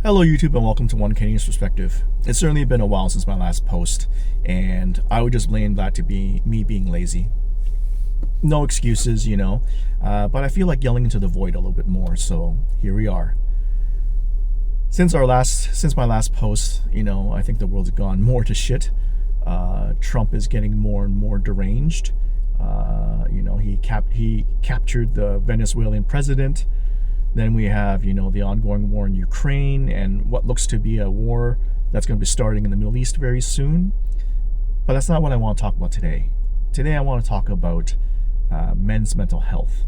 Hello YouTube and welcome to One Canadian's Perspective. It's certainly been a while since my last post, and I would just blame that to be me being lazy. No excuses, but I feel like yelling into the void a little bit more, so here we are. Since my last post, I think the world's gone more to shit. Trump is getting more and more deranged. He captured the Venezuelan president. Then we have, the ongoing war in Ukraine and what looks to be a war that's going to be starting in the Middle East very soon. But that's not what I want to talk about today. Today I want to talk about men's mental health.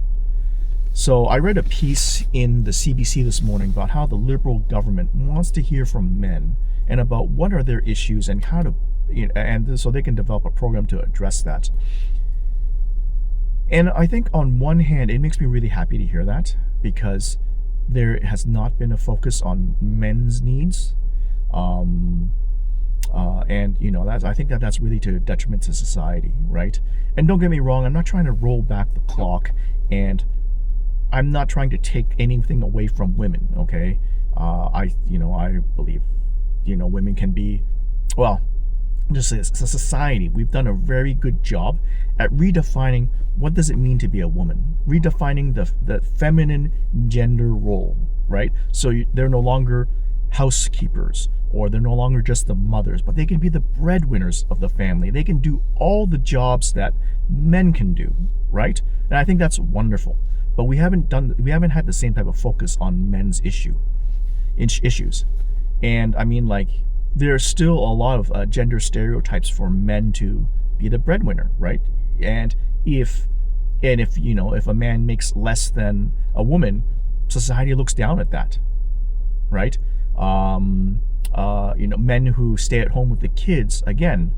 So I read a piece in the CBC this morning about how the Liberal government wants to hear from men and about what are their issues and how to, and so they can develop a program to address that. And I think on one hand, it makes me really happy to hear that, because there has not been a focus on men's needs. I think that's really to detriment to society, right? And don't get me wrong, I'm not trying to roll back the clock, and I'm not trying to take anything away from women, okay? I believe, women can be, well, just as a society, we've done a very good job at redefining what does it mean to be a woman, redefining the feminine gender role, right? So they're no longer housekeepers, or they're no longer just the mothers, but they can be the breadwinners of the family. They can do all the jobs that men can do, right? And I think that's wonderful. But we haven't had the same type of focus on men's issues. And I mean, like, there's still a lot of gender stereotypes for men to be the breadwinner, right? And if a man makes less than a woman, society looks down at that, right? Men who stay at home with the kids, again,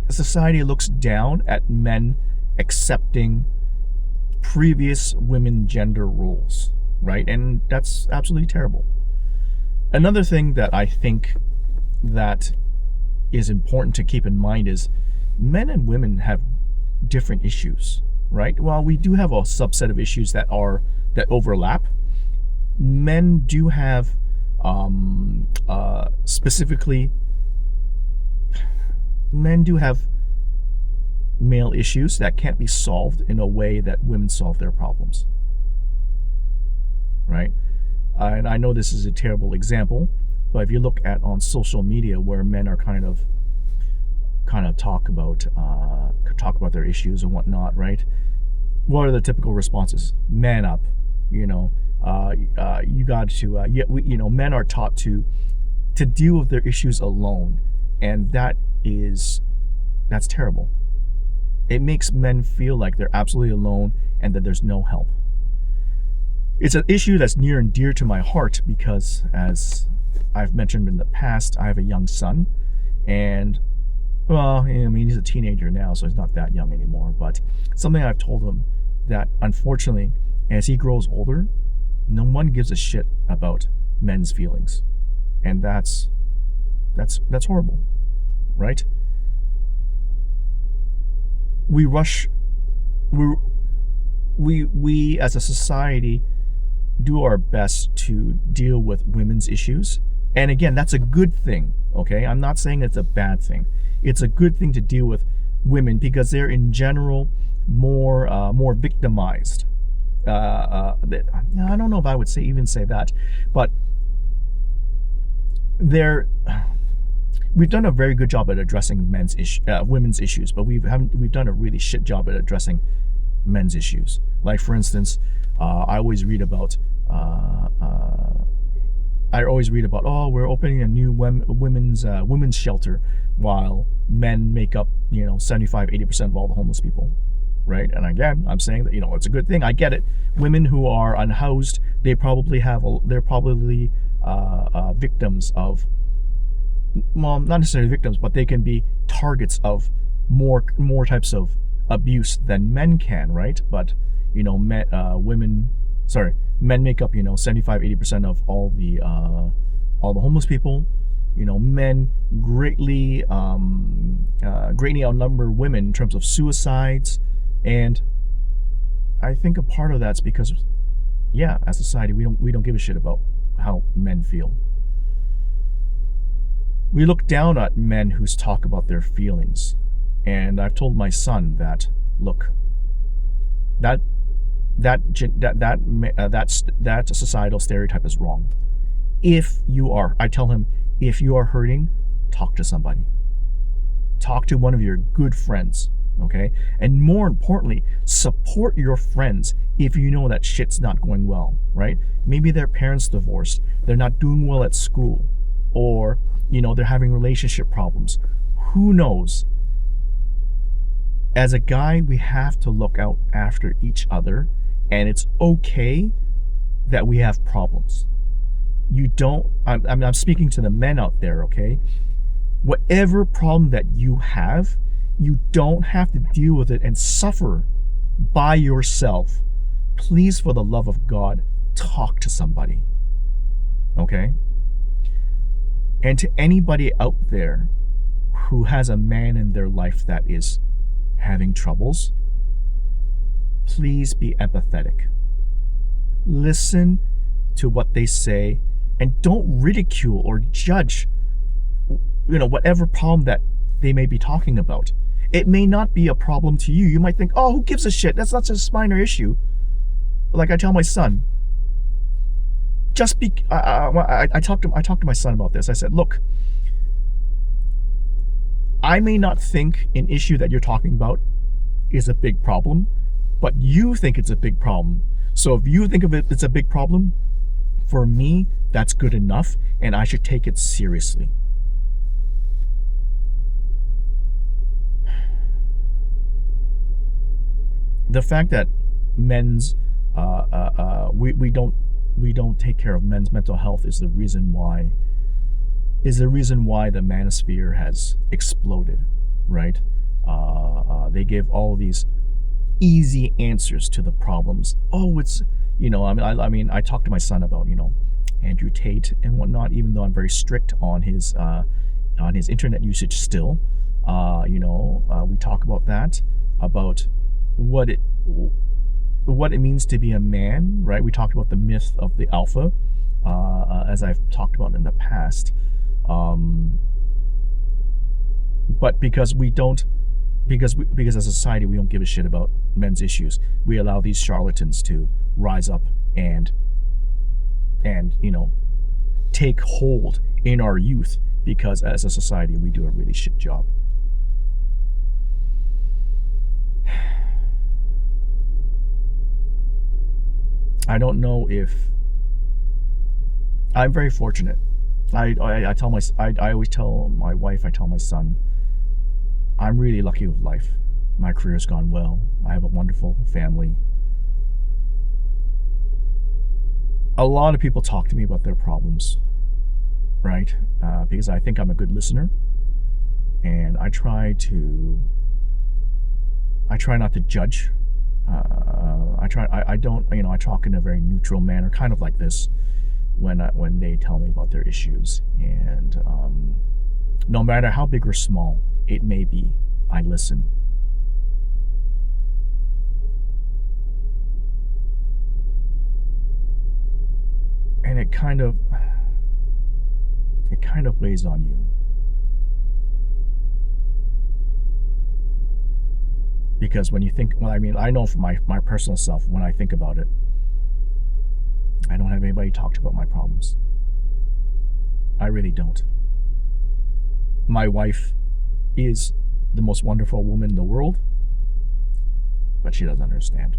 society looks down at men accepting previous women gender roles, right? And that's absolutely terrible. Another thing that I think that is important to keep in mind is men and women have different issues, right? While we do have a subset of issues that overlap, men do have male issues that can't be solved in a way that women solve their problems, right? And I know this is a terrible example, but if you look at on social media where men are kind of talk about their issues and whatnot, right? What are the typical responses? Man up, you got to, men are taught to deal with their issues alone, and that's terrible. It makes men feel like they're absolutely alone and that there's no help. It's an issue that's near and dear to my heart because, as I've mentioned in the past, I have a young son, and, well, he's a teenager now, so he's not that young anymore, but something I've told him that, unfortunately, as he grows older, no one gives a shit about men's feelings, and that's horrible, right? We as a society do our best to deal with women's issues. And again, that's a good thing, okay? I'm not saying it's a bad thing. It's a good thing to deal with women because they're in general more victimized. I don't know if I would even say that, but we've done a very good job at addressing women's issues, but we've done a really shit job at addressing men's issues. Like, for instance, I always read about oh, we're opening a new women's shelter, while men make up 75-80% of all the homeless people, right? And again, I'm saying that it's a good thing. I get it. Women who are unhoused, they're probably victims of, well, not necessarily victims, but they can be targets of more types of abuse than men can, right? But men make up 75-80% of all the homeless people. Men greatly outnumber women in terms of suicides, and I think a part of that's because yeah, as a society, we don't give a shit about how men feel. We look down at men who talk about their feelings. And I've told my son that, look, that that societal stereotype is wrong. I tell him, if you are hurting, talk to somebody. Talk to one of your good friends, okay? And more importantly, support your friends if you know that shit's not going well, right? Maybe their parents divorced, they're not doing well at school, or, they're having relationship problems. Who knows? As a guy, we have to look out after each other, and it's okay that we have problems. I'm speaking to the men out there, okay? Whatever problem that you have, you don't have to deal with it and suffer by yourself. Please, for the love of God, talk to somebody, okay? And to anybody out there who has a man in their life that is having troubles, please be empathetic. Listen to what they say and don't ridicule or judge whatever problem that they may be talking about. It may not be a problem to you. You might think, oh, who gives a shit? That's not just a minor issue. Like I tell my son, I talked to my son about this. I said, look, I may not think an issue that you're talking about is a big problem, but you think it's a big problem. So if you think of it as a big problem, for me, that's good enough, and I should take it seriously. The fact that we don't take care of men's mental health is the reason why the manosphere has exploded, right? They give all these easy answers to the problems. Oh, it's I talked to my son about Andrew Tate and whatnot. Even though I'm very strict on his internet usage still, we talk about that, about what it means to be a man, right? We talked about the myth of the alpha, as I've talked about in the past. But because as a society we don't give a shit about men's issues, we allow these charlatans to rise up and take hold in our youth, because as a society we do a really shit job. I don't know if I'm very fortunate. I always tell my wife, I tell my son, I'm really lucky with life. My career's gone well. I have a wonderful family. A lot of people talk to me about their problems, right? Because I think I'm a good listener, and I try not to judge. I talk in a very neutral manner, kind of like this, when they tell me about their issues, and no matter how big or small it may be, I listen. And it kind of weighs on you, because when you think, I know for my personal self, when I think about it, I don't have anybody to talk to about my problems. I really don't. My wife is the most wonderful woman in the world, but she doesn't understand.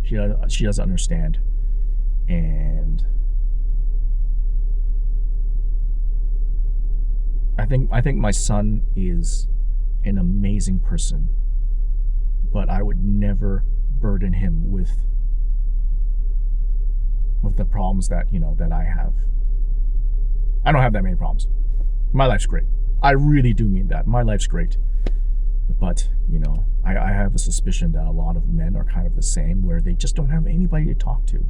She doesn't understand, and I think my son is an amazing person, but I would never burden him with the problems that I have. I don't have that many problems. My life's great. I really do mean that. My life's great. But, I have a suspicion that a lot of men are kind of the same, where they just don't have anybody to talk to.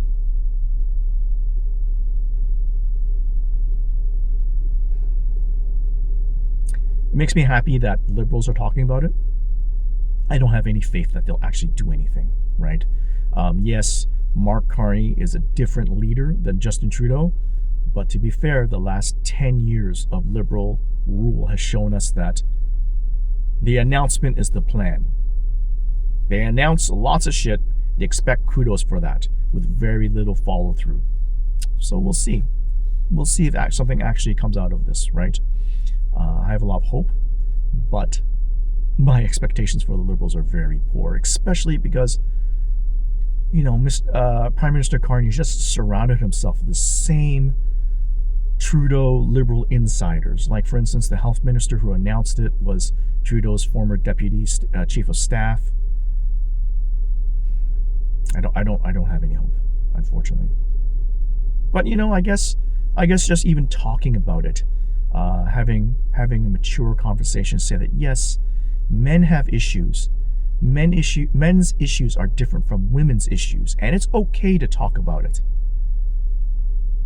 It makes me happy that liberals are talking about it. I don't have any faith that they'll actually do anything, right? Yes, Mark Carney is a different leader than Justin Trudeau, but to be fair, the last 10 years of Liberal rule has shown us that the announcement is the plan. They announce lots of shit. They expect kudos for that with very little follow through. So we'll see. We'll see if something actually comes out of this, right? I have a lot of hope, but my expectations for the Liberals are very poor, especially because, Prime Minister Carney just surrounded himself with the same Trudeau Liberal insiders. Like, for instance, the health minister who announced it was Trudeau's former deputy chief of staff. I don't have any hope, unfortunately. But I guess just even talking about it, having a mature conversation, say that yes, men have issues. Men's issues are different from women's issues, and it's okay to talk about it.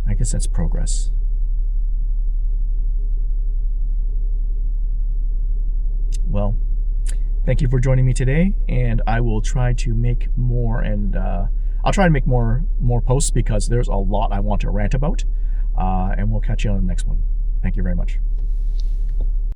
I guess that's progress. Well, thank you for joining me today, and I will try to make more, and I'll try to make more posts because there's a lot I want to rant about, and we'll catch you on the next one. Thank you very much.